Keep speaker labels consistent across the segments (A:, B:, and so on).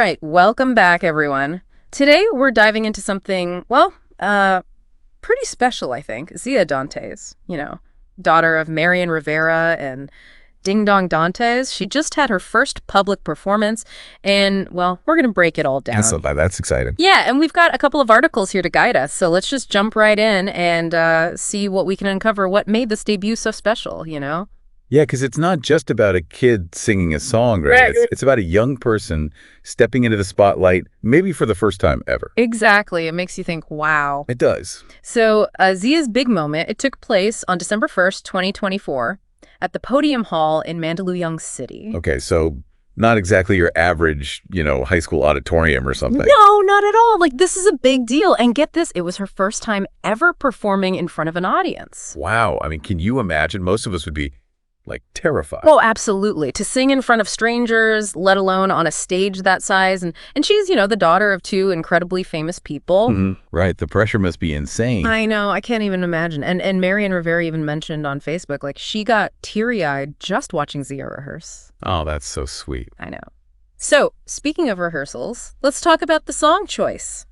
A: right, welcome back, everyone. Today, we're diving into something, pretty special, I think. Zia Dantes, daughter of Marian Rivera and Ding Dong Dantes. She just had her first public performance, and, we're going to break it all down.
B: So that's exciting.
A: Yeah, and we've got a couple of articles here to guide us, so let's just jump right in and see what we can uncover, what made this debut so special,
B: Yeah, because it's not just about a kid singing a song, right? It's about a young person stepping into the spotlight, maybe for the first time ever.
A: Exactly. It makes you think, wow.
B: It does.
A: So Zia's big moment, it took place on December 1st, 2024, at the Podium Hall in Mandaluyong City.
B: Okay, so not exactly your average, high school auditorium or something.
A: No, not at all. This is a big deal. And get this, it was her first time ever performing in front of an audience.
B: Wow. I mean, can you imagine? Most of us would be terrified.
A: Oh, absolutely. To sing in front of strangers, let alone on a stage that size. And she's, the daughter of two incredibly famous people.
B: Mm-hmm. Right. The pressure must be insane.
A: I know. I can't even imagine. And Marian Rivera even mentioned on Facebook, she got teary-eyed just watching Zia rehearse.
B: Oh, that's so sweet.
A: I know. So, speaking of rehearsals, let's talk about the song choice.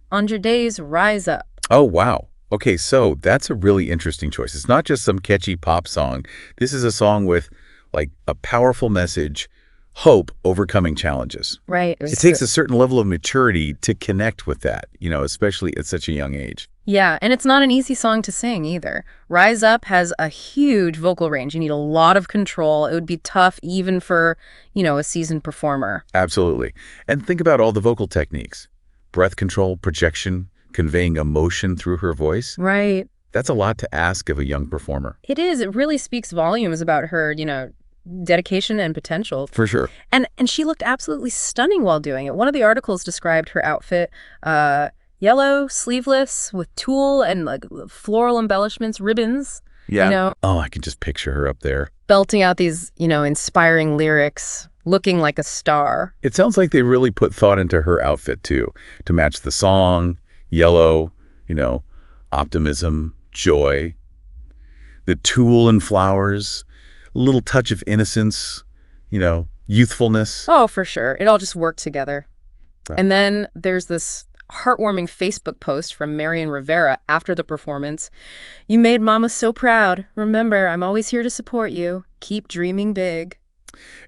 A: On Your Days, Rise Up.
B: Oh, wow. Okay, so that's a really interesting choice. It's not just some catchy pop song. This is a song with, a powerful message, hope, overcoming challenges.
A: Right.
B: It takes a certain level of maturity to connect with that, especially at such a young age.
A: Yeah, and it's not an easy song to sing either. Rise Up has a huge vocal range. You need a lot of control. It would be tough even for, a seasoned performer.
B: Absolutely. And think about all the vocal techniques. Breath control, projection, conveying emotion through her voice.
A: Right.
B: That's a lot to ask of a young performer.
A: It is. It really speaks volumes about her, dedication and potential.
B: For sure.
A: And she looked absolutely stunning while doing it. One of the articles described her outfit, yellow, sleeveless, with tulle and floral embellishments, ribbons.
B: Yeah. Oh, I can just picture her up there.
A: Belting out these, inspiring lyrics, looking like a star.
B: It sounds like they really put thought into her outfit, too, to match the song. Yellow, optimism, joy, the tulle and flowers, a little touch of innocence, youthfulness.
A: Oh, for sure. It all just worked together.
B: Right.
A: And then there's this heartwarming Facebook post from Marian Rivera after the performance. You made Mama so proud. Remember, I'm always here to support you. Keep dreaming big.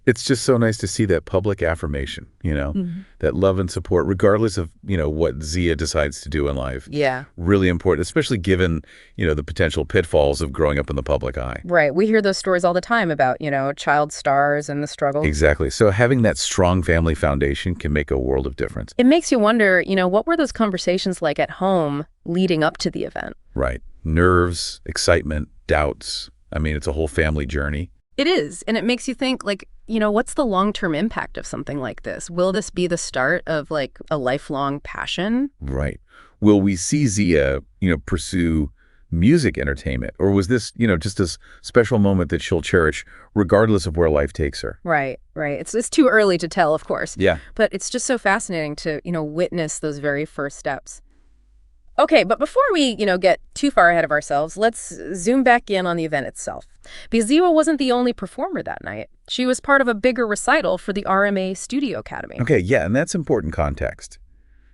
B: It's just so nice to see that public affirmation, that love and support, regardless of, what Zia decides to do in life.
A: Yeah.
B: Really important, especially given, the potential pitfalls of growing up in the public eye.
A: Right. We hear those stories all the time about, child stars and the struggle.
B: Exactly. So having that strong family foundation can make a world of difference.
A: It makes you wonder, what were those conversations like at home leading up to the event?
B: Right. Nerves, excitement, doubts. I mean, it's a whole family journey.
A: It is. And it makes you think, what's the long-term impact of something like this? Will this be the start of, a lifelong passion?
B: Right. Will we see Zia, pursue music entertainment? Or was this, just a special moment that she'll cherish regardless of where life takes her?
A: Right, right. It's too early to tell, of course.
B: Yeah.
A: But it's just so fascinating to, witness those very first steps. Okay, but before we, get too far ahead of ourselves, let's zoom back in on the event itself. Because Zia wasn't the only performer that night. She was part of a bigger recital for the RMA Studio Academy.
B: Okay, yeah, and that's important context.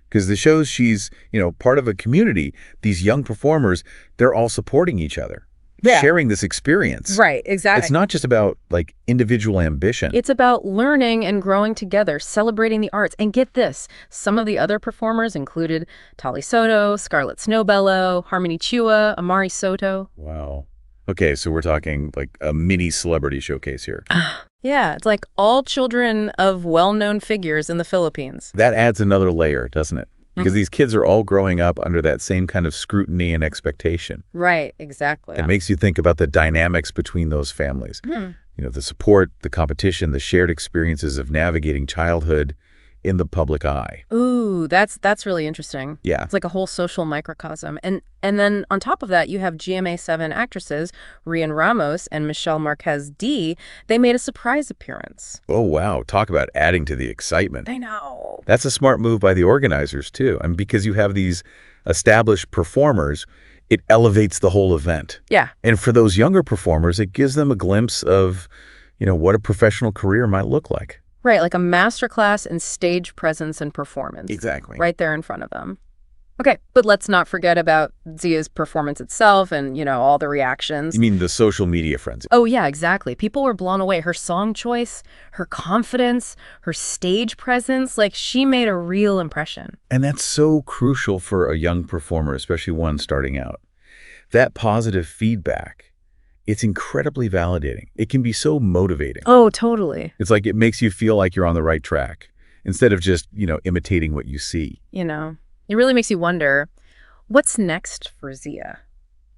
B: Because the shows she's, part of a community, these young performers, they're all supporting each other.
A: Yeah.
B: Sharing this experience.
A: Right, exactly.
B: It's not just about, individual ambition.
A: It's about learning and growing together, celebrating the arts. And get this, some of the other performers included Tali Soto, Scarlett Snowbellow, Harmony Chua, Amari Soto.
B: Wow. Okay, so we're talking, a mini celebrity showcase here.
A: Yeah, it's all children of well-known figures in the Philippines.
B: That adds another layer, doesn't it? Because these kids are all growing up under that same kind of scrutiny and expectation.
A: Right, exactly.
B: It makes you think about the dynamics between those families. The support, the competition, the shared experiences of navigating childhood in the public eye.
A: Ooh, that's really interesting.
B: Yeah.
A: It's like a whole social microcosm. And then on top of that, you have GMA7 actresses Rian Ramos and Michelle Marquez D. They made a surprise appearance.
B: Oh, wow. Talk about adding to the excitement.
A: I know.
B: That's a smart move by the organizers, too. I mean, because you have these established performers, it elevates the whole event.
A: Yeah.
B: And for those younger performers, it gives them a glimpse of, what a professional career might look like.
A: Right, like a masterclass in stage presence and performance.
B: Exactly.
A: Right there in front of them. Okay, but let's not forget about Zia's performance itself and, all the reactions.
B: You mean the social media frenzy?
A: Oh, yeah, exactly. People were blown away. Her song choice, her confidence, her stage presence, like she made a real impression.
B: And that's so crucial for a young performer, especially one starting out. That positive feedback, it's incredibly validating. It can be so motivating.
A: Oh, totally.
B: It's like it makes you feel like you're on the right track instead of just, imitating what you see.
A: It really makes you wonder, what's next for Zia?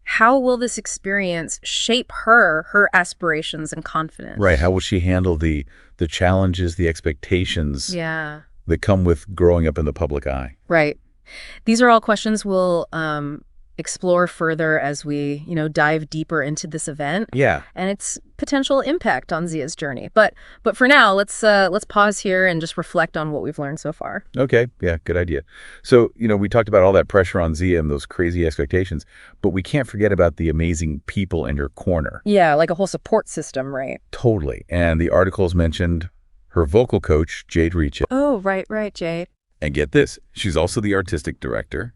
A: How will this experience shape her aspirations and confidence?
B: Right. How will she handle the challenges, the expectations
A: Yeah.
B: that come with growing up in the public eye?
A: Right. These are all questions we'll explore further as we, dive deeper into this event.
B: Yeah.
A: And its potential impact on Zia's journey. But for now, let's pause here and just reflect on what we've learned so far.
B: Okay. Yeah, good idea. So, we talked about all that pressure on Zia and those crazy expectations, but we can't forget about the amazing people in your corner.
A: Yeah, like a whole support system, right?
B: Totally. And the articles mentioned her vocal coach, Jade Reacha.
A: Oh, right, Jade.
B: And get this, she's also the artistic director,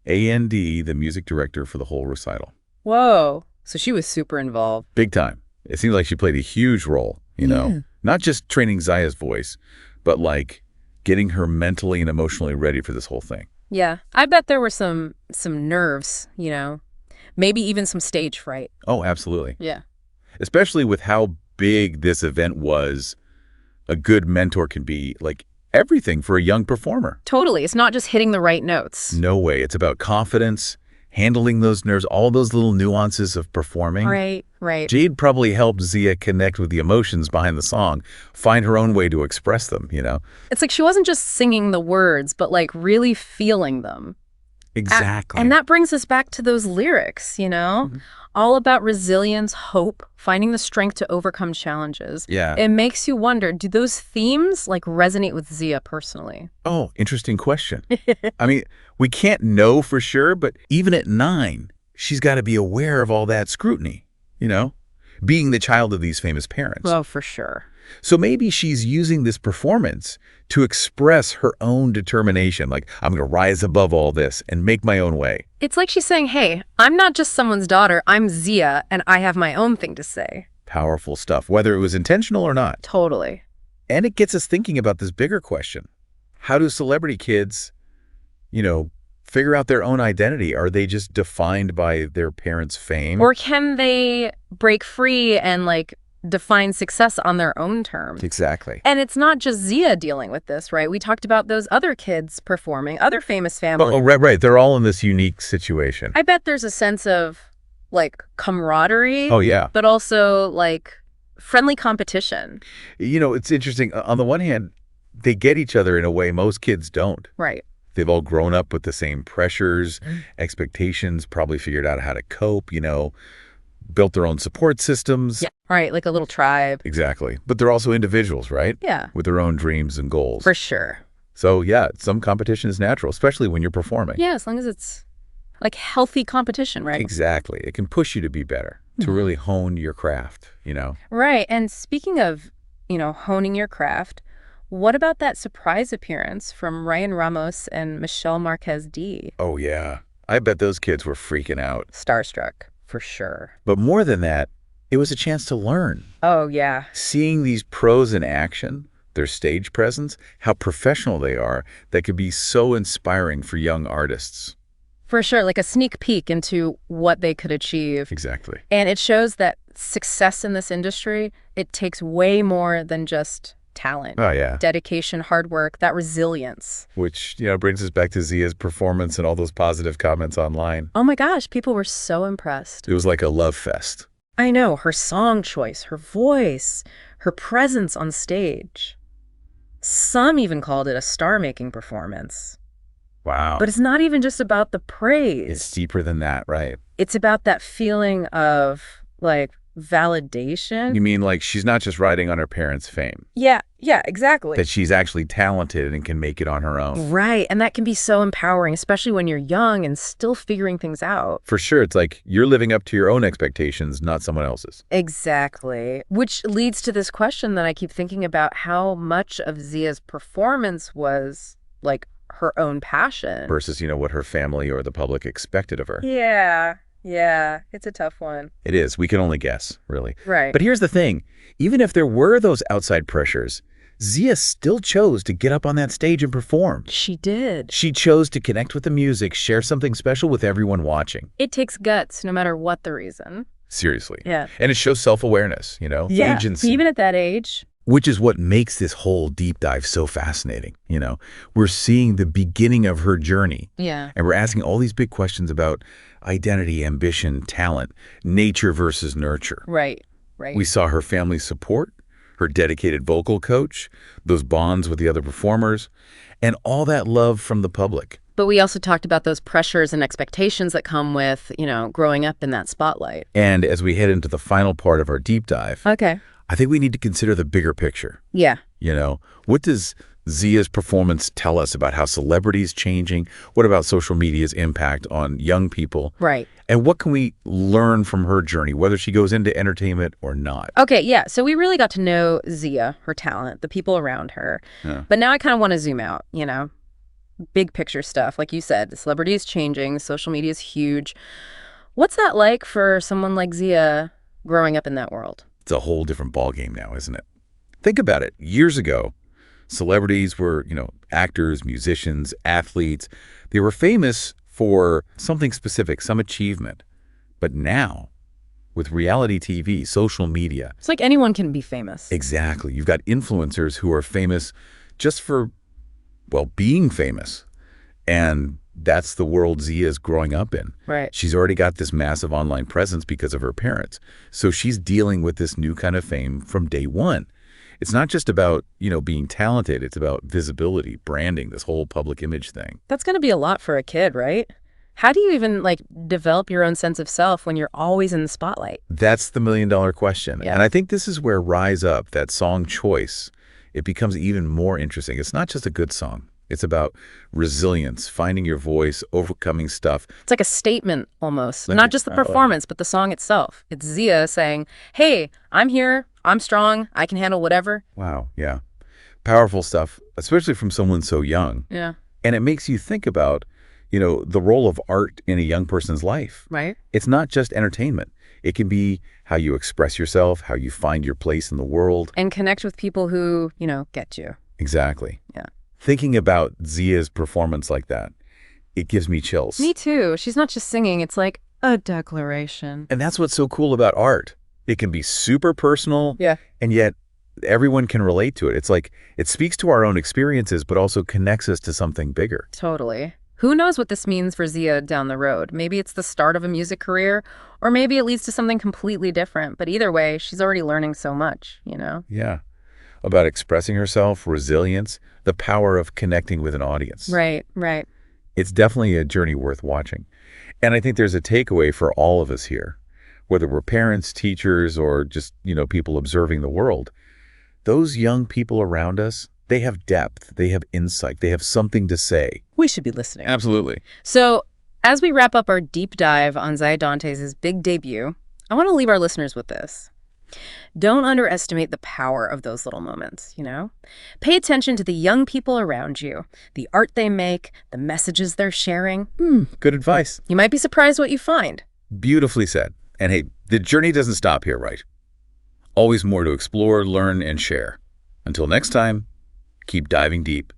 B: A&D, the music director for the whole recital.
A: Whoa. So she was super involved.
B: Big time. It seems like she played a huge role, not just training Zia's voice, but like getting her mentally and emotionally ready for this whole thing.
A: Yeah. I bet there were some nerves, maybe even some stage fright.
B: Oh, absolutely.
A: Yeah.
B: Especially with how big this event was, a good mentor can be like everything for a young performer.
A: Totally. It's not just hitting the right notes.
B: No way. It's about confidence, handling those nerves, all those little nuances of performing.
A: Right.
B: Jade probably helped Zia connect with the emotions behind the song, find her own way to express them,
A: It's like she wasn't just singing the words, but like really feeling them.
B: Exactly.
A: And that brings us back to those lyrics, all about resilience, hope, finding the strength to overcome challenges.
B: Yeah.
A: It makes you wonder, do those themes like resonate with Zia personally?
B: Oh, interesting question. I mean, we can't know for sure, but even at 9, she's got to be aware of all that scrutiny, being the child of these famous parents.
A: Oh, for sure.
B: So maybe she's using this performance to express her own determination, like, I'm going to rise above all this and make my own way.
A: It's like she's saying, hey, I'm not just someone's daughter, I'm Zia, and I have my own thing to say.
B: Powerful stuff, whether it was intentional or not.
A: Totally.
B: And it gets us thinking about this bigger question. How do celebrity kids, figure out their own identity? Are they just defined by their parents' fame?
A: Or can they break free and define success on their own terms?
B: Exactly.
A: And it's not just Zia dealing with this, right? We talked about those other kids performing, other famous families.
B: Oh, right. They're all in this unique situation.
A: I bet there's a sense of camaraderie.
B: Oh, yeah.
A: But also friendly competition.
B: It's interesting. On the one hand, they get each other in a way most kids don't.
A: Right.
B: They've all grown up with the same pressures, expectations, probably figured out how to cope, built their own support systems.
A: Yeah. Right, like a little tribe.
B: Exactly. But they're also individuals, right?
A: Yeah.
B: With their own dreams and goals.
A: For sure.
B: So, yeah, some competition is natural, especially when you're performing.
A: Yeah, as long as it's healthy competition, right?
B: Exactly. It can push you to be better, to really hone your craft,
A: Right. And speaking of, honing your craft, what about that surprise appearance from Ryan Ramos and Michelle Marquez D?
B: Oh, yeah. I bet those kids were freaking out.
A: Starstruck, for sure.
B: But more than that, it was a chance to learn.
A: Oh, yeah.
B: Seeing these pros in action, their stage presence, how professional they are, that could be so inspiring for young artists.
A: For sure, like a sneak peek into what they could achieve.
B: Exactly.
A: And it shows that success in this industry, it takes way more than just talent.
B: Oh, yeah.
A: Dedication, hard work, that resilience.
B: Which, brings us back to Zia's performance and all those positive comments online.
A: Oh my gosh, people were so impressed.
B: It was like a love fest.
A: I know, her song choice, her voice, her presence on stage. Some even called it a star-making performance.
B: Wow.
A: But it's not even just about the praise.
B: It's deeper than that, right?
A: It's about that feeling of, validation.
B: You mean like she's not just riding on her parents' fame,
A: Yeah, exactly.
B: that she's actually talented and can make it on her own?
A: Right, and that can be so empowering, especially when you're young and still figuring things out.
B: For sure, it's like you're living up to your own expectations, not someone else's.
A: Exactly. Which leads to this question that I keep thinking about: how much of Zia's performance was like her own passion?
B: Versus, what her family or the public expected of her.
A: Yeah, it's a tough one.
B: It is. We can only guess, really.
A: Right.
B: But here's the thing. Even if there were those outside pressures, Zia still chose to get up on that stage and perform.
A: She did.
B: She chose to connect with the music, share something special with everyone watching.
A: It takes guts, no matter what the reason.
B: Seriously.
A: Yeah.
B: And it shows self-awareness, agency.
A: Even at that age.
B: Which is what makes this whole deep dive so fascinating. We're seeing the beginning of her journey.
A: Yeah.
B: And we're asking all these big questions about identity, ambition, talent, nature versus nurture.
A: Right.
B: We saw her family's support, her dedicated vocal coach, those bonds with the other performers, and all that love from the public.
A: But we also talked about those pressures and expectations that come with, growing up in that spotlight.
B: And as we head into the final part of our deep dive,
A: Okay.
B: I think we need to consider the bigger picture.
A: Yeah.
B: What does Zia's performance tell us about how celebrity's changing? What about social media's impact on young people?
A: Right.
B: And what can we learn from her journey, whether she goes into entertainment or not?
A: Okay, yeah. So we really got to know Zia, her talent, the people around her.
B: Yeah.
A: But now I kind of want to zoom out, big picture stuff. Like you said, the celebrity is changing. Social media is huge. What's that like for someone like Zia growing up in that world?
B: It's a whole different ballgame now, isn't it? Think about it. Years ago, celebrities were, actors, musicians, athletes. They were famous for something specific, some achievement. But now, with reality TV, social media.
A: It's like anyone can be famous.
B: Exactly. You've got influencers who are famous just for, being famous. And that's the world Zia's growing up in.
A: Right.
B: She's already got this massive online presence because of her parents. So she's dealing with this new kind of fame from day one. It's not just about, being talented. It's about visibility, branding, this whole public image thing.
A: That's going to be a lot for a kid, right? How do you even, develop your own sense of self when you're always in the spotlight?
B: That's the million-dollar question.
A: Yeah.
B: And I think this is where Rise Up, that song choice, it becomes even more interesting. It's not just a good song. It's about resilience, finding your voice, overcoming stuff.
A: It's like a statement almost. Not just the performance, but the song itself. It's Zia saying, hey, I'm here. I'm strong. I can handle whatever.
B: Wow, yeah. Powerful stuff, especially from someone so young.
A: Yeah.
B: And it makes you think about, the role of art in a young person's life.
A: Right.
B: It's not just entertainment. It can be how you express yourself, how you find your place in the world.
A: And connect with people who, get you.
B: Exactly.
A: Yeah.
B: Thinking about Zia's performance like that, it gives me chills.
A: Me too. She's not just singing. It's like a declaration.
B: And that's what's so cool about art. It can be super personal.
A: Yeah.
B: And yet everyone can relate to it. It's like it speaks to our own experiences, but also connects us to something bigger.
A: Totally. Who knows what this means for Zia down the road? Maybe it's the start of a music career, or maybe it leads to something completely different. But either way, she's already learning so much,
B: Yeah. About expressing herself, resilience, the power of connecting with an audience.
A: Right.
B: It's definitely a journey worth watching. And I think there's a takeaway for all of us here, whether we're parents, teachers, or just, people observing the world. Those young people around us, they have depth, they have insight, they have something to say.
A: We should be listening.
B: Absolutely.
A: So as we wrap up our deep dive on Zia Dantes' big debut, I want to leave our listeners with this. Don't underestimate the power of those little moments, Pay attention to the young people around you, the art they make, the messages they're sharing.
B: Good advice.
A: You might be surprised what you find.
B: Beautifully said. And hey, the journey doesn't stop here, right? Always more to explore, learn, and share. Until next time, keep diving deep.